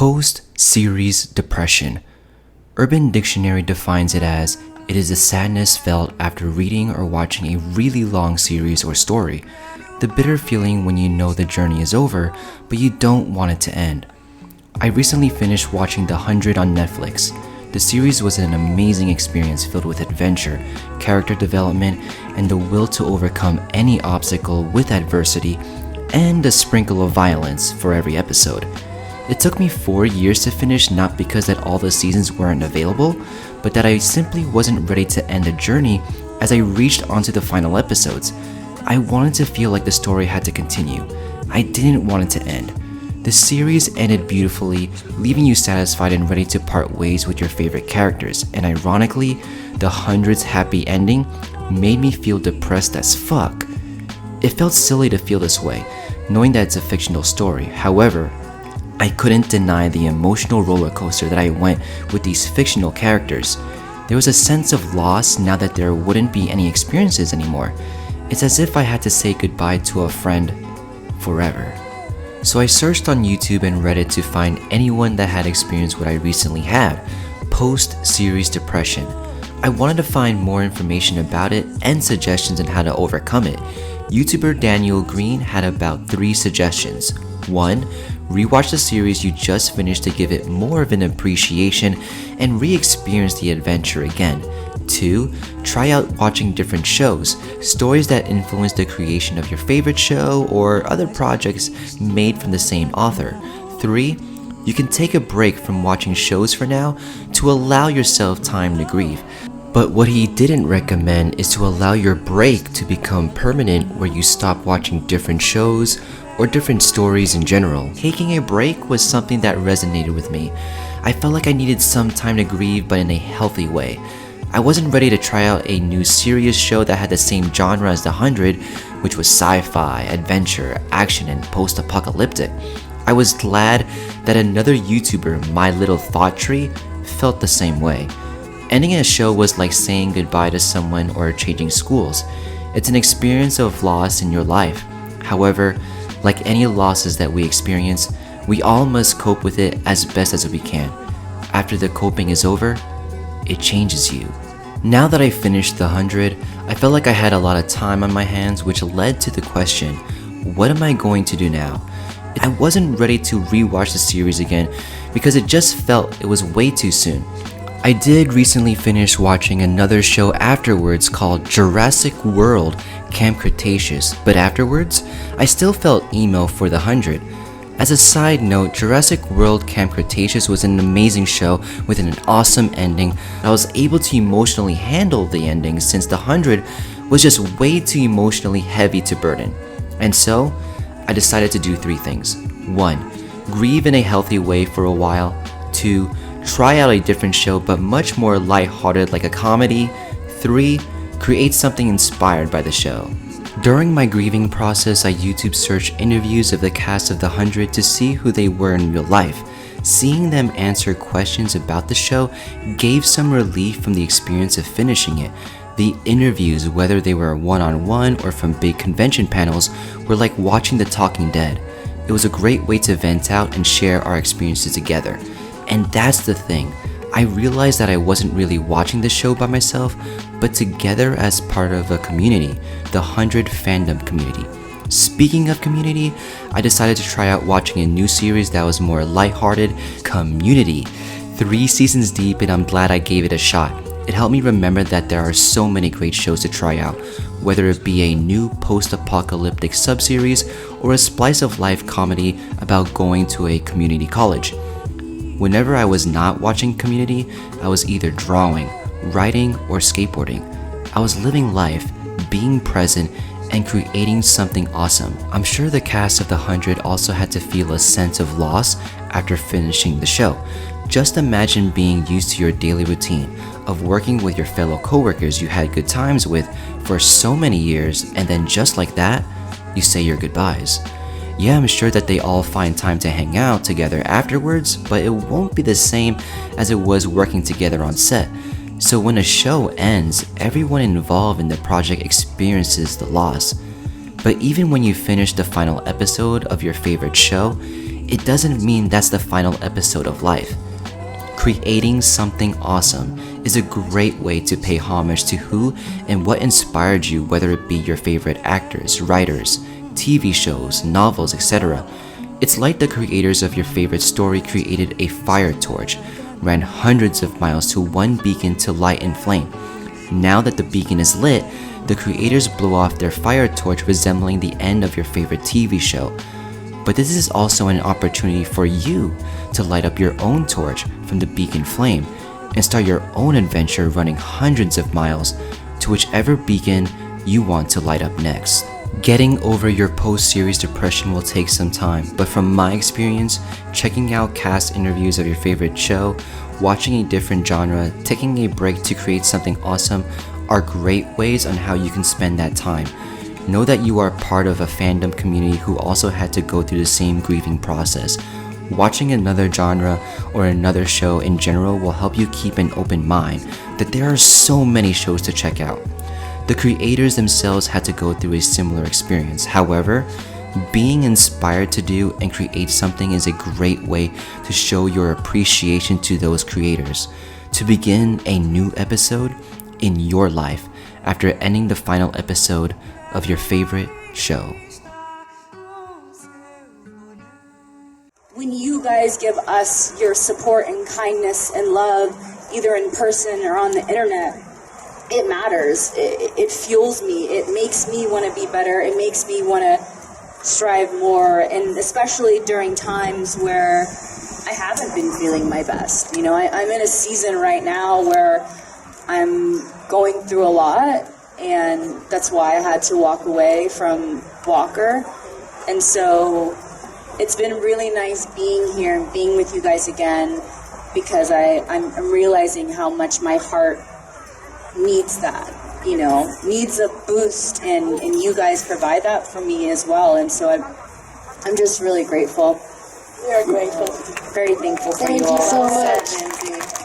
Post-series depression. Urban Dictionary defines it as, it is a sadness felt after reading or watching a really long series or story. The bitter feeling when you know the journey is over, but you don't want it to end. I recently finished watching The 100 on Netflix. The series was an amazing experience filled with adventure, character development, and the will to overcome any obstacle with adversity, and a sprinkle of violence for every episode. It took me 4 years to finish, not because that all the seasons weren't available, but that I simply wasn't ready to end the journey as I reached onto the final episodes. I wanted to feel like the story had to continue. I didn't want it to end. The series ended beautifully, leaving you satisfied and ready to part ways with your favorite characters, and ironically, the 100's happy ending made me feel depressed as fuck. It felt silly to feel this way, knowing that it's a fictional story. However, I couldn't deny the emotional roller coaster that I went with these fictional characters. There was a sense of loss now that there wouldn't be any experiences anymore. It's as if I had to say goodbye to a friend forever. So I searched on YouTube and Reddit to find anyone that had experienced what I recently had, post-series depression. I wanted to find more information about it and suggestions on how to overcome it. YouTuber Daniel Green had about 3 suggestions. 1. Rewatch the series you just finished to give it more of an appreciation and re-experience the adventure again. 2. Try out watching different shows, stories that influence the creation of your favorite show or other projects made from the same author. 3. You can take a break from watching shows for now to allow yourself time to grieve. But what he didn't recommend is to allow your break to become permanent where you stop watching different shows or different stories in general. Taking a break was something that resonated with me. I felt like I needed some time to grieve, but in a healthy way. I wasn't ready to try out a new serious show that had the same genre as The 100, which was sci-fi, adventure, action, and post-apocalyptic. I was glad that another YouTuber, My Little Thought Tree, felt the same way. Ending a show was like saying goodbye to someone or changing schools. It's an experience of loss in your life. However, like any losses that we experience, we all must cope with it as best as we can. After the coping is over, it changes you. Now that I finished The 100, I felt like I had a lot of time on my hands, which led to the question, what am I going to do now? I wasn't ready to rewatch the series again because it just felt it was way too soon. I did recently finish watching another show afterwards called Jurassic World Camp Cretaceous, but afterwards, I still felt emo for The 100. As a side note, Jurassic World Camp Cretaceous was an amazing show with an awesome ending. I was able to emotionally handle the ending since The 100 was just way too emotionally heavy to burden. And so, I decided to do 3 things. 1. Grieve in a healthy way for a while. 2. Try out a different show but much more lighthearted like a comedy. 3. Create something inspired by the show. During my grieving process, I YouTube searched interviews of the cast of The 100 to see who they were in real life. Seeing them answer questions about the show gave some relief from the experience of finishing it. The interviews, whether they were one-on-one or from big convention panels, were like watching The Talking Dead. It was a great way to vent out and share our experiences together. And that's the thing. I realized that I wasn't really watching the show by myself, but together as part of a community, the 100 fandom community. Speaking of community, I decided to try out watching a new series that was more lighthearted, Community. 3 seasons deep, and I'm glad I gave it a shot. It helped me remember that there are so many great shows to try out, whether it be a new post-apocalyptic subseries or a slice of life comedy about going to a community college. Whenever I was not watching Community, I was either drawing, writing, or skateboarding. I was living life, being present, and creating something awesome. I'm sure the cast of The 100 also had to feel a sense of loss after finishing the show. Just imagine being used to your daily routine of working with your fellow coworkers you had good times with for so many years, and then just like that, you say your goodbyes. Yeah, I'm sure that they all find time to hang out together afterwards, but it won't be the same as it was working together on set. So when a show ends, everyone involved in the project experiences the loss. But even when you finish the final episode of your favorite show, it doesn't mean that's the final episode of life. Creating something awesome is a great way to pay homage to who and what inspired you, whether it be your favorite actors, writers, TV shows, novels, etc. It's like the creators of your favorite story created a fire torch, ran hundreds of miles to one beacon to light and flame. Now that the beacon is lit, the creators blow off their fire torch, resembling the end of your favorite TV show. But this is also an opportunity for you to light up your own torch from the beacon flame and start your own adventure running hundreds of miles to whichever beacon you want to light up next. Getting over your post-series depression will take some time, but from my experience, checking out cast interviews of your favorite show, watching a different genre, taking a break to create something awesome are great ways on how you can spend that time. Know that you are part of a fandom community who also had to go through the same grieving process. Watching another genre or another show in general will help you keep an open mind that there are so many shows to check out. The creators themselves had to go through a similar experience. However, being inspired to do and create something is a great way to show your appreciation to those creators. To begin a new episode in your life after ending the final episode of your favorite show. When you guys give us your support and kindness and love, either in person or on the internet, it matters. It fuels me. It makes me want to be better. It makes me want to strive more, and especially during times where I haven't been feeling my best. You know, I'm in a season right now where I'm going through a lot, and that's why I had to walk away from Walker. And so it's been really nice being here and being with you guys again, because I'm realizing how much my heart needs that, you know, needs a boost, and you guys provide that for me as well. And so I'm just really grateful. We are grateful. Very thankful for you all. Thank you so much.